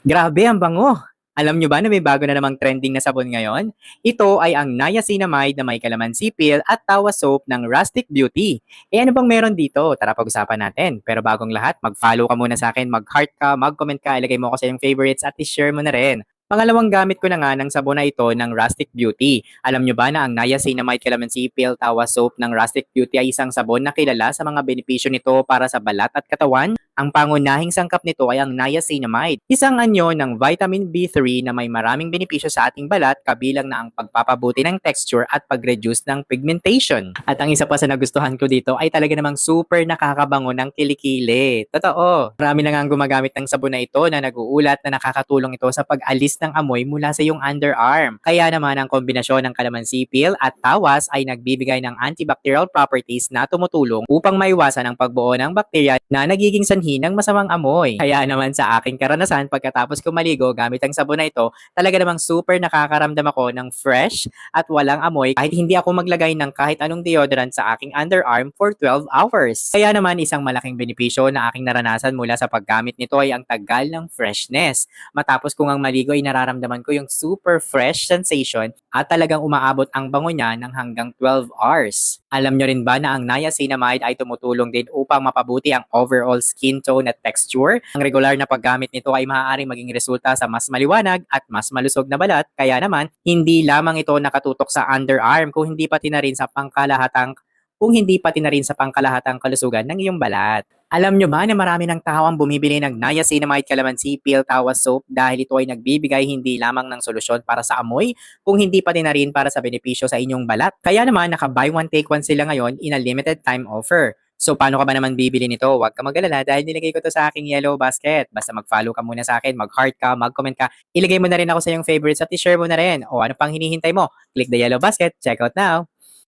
Grabe ang bango! Alam nyo ba na may bago na namang trending na sabon ngayon? Ito ay ang niacinamide na may calamansi peel at tawa soap ng Rustic Beauty. Eh ano bang meron dito? Tara pag-usapan natin. Pero bagong lahat, mag-follow ka muna sa akin, mag-heart ka, mag-comment ka, ilagay mo ako sa iyong favorites at i-share mo na rin. Pangalawang gamit ko na nga ng sabon na ito ng Rustic Beauty. Alam nyo ba na ang niacinamide calamansi peel tawa soap ng Rustic Beauty ay isang sabon na kilala sa mga benepisyo nito para sa balat at katawan? Ang pangunahing sangkap nito ay ang niacinamide, isang anyo ng vitamin B3 na may maraming benepisyo sa ating balat kabilang na ang pagpapabuti ng texture at pag-reduce ng pigmentation. At ang isa pa sa nagustuhan ko dito ay talaga namang super nakakabango ng kilikili. Totoo, marami na nga ang gumagamit ng sabon na ito na nag-uulat na nakakatulong ito sa pag-alis ng amoy mula sa iyong underarm. Kaya naman ang kombinasyon ng calamansi peel at tawas ay nagbibigay ng antibacterial properties na tumutulong upang maiwasan ang pagbuo ng bakterya na nagiging sanhi ng masamang amoy. Kaya naman sa aking karanasan pagkatapos ko maligo gamit ang sabon na ito, talaga namang super nakakaramdam ako ng fresh at walang amoy kahit hindi ako maglagay ng kahit anong deodorant sa aking underarm for 12 hours. Kaya naman isang malaking benepisyo na aking naranasan mula sa paggamit nito ay ang tagal ng freshness. Matapos kong ang maligo ay nararamdaman ko yung super fresh sensation at talagang umaabot ang bango niya ng hanggang 12 hours. Alam nyo rin ba na ang niacinamide ay tumutulong din upang mapabuti ang overall skin tone at texture? Ang regular na paggamit nito ay maaaring maging resulta sa mas maliwanag at mas malusog na balat, kaya naman hindi lamang ito nakatutok sa underarm kung hindi pati na rin sa pangkalahatang kalusugan ng iyong balat. Alam nyo ba na marami ng tao ang bumibili ng niacinamide calamansi peel tawa soap dahil ito ay nagbibigay hindi lamang ng solusyon para sa amoy, kung hindi pati na rin para sa benepisyo sa inyong balat. Kaya naman naka buy one take one sila ngayon in a limited time offer. So paano ka ba naman bibili nito? Huwag ka mag-alala dahil nilagay ko to sa aking yellow basket. Basta mag-follow ka muna sa akin, mag-heart ka, mag-comment ka, ilagay mo na rin ako sa iyong favorites at i-share mo na rin. O ano pang hinihintay mo? Click the yellow basket. Check out now!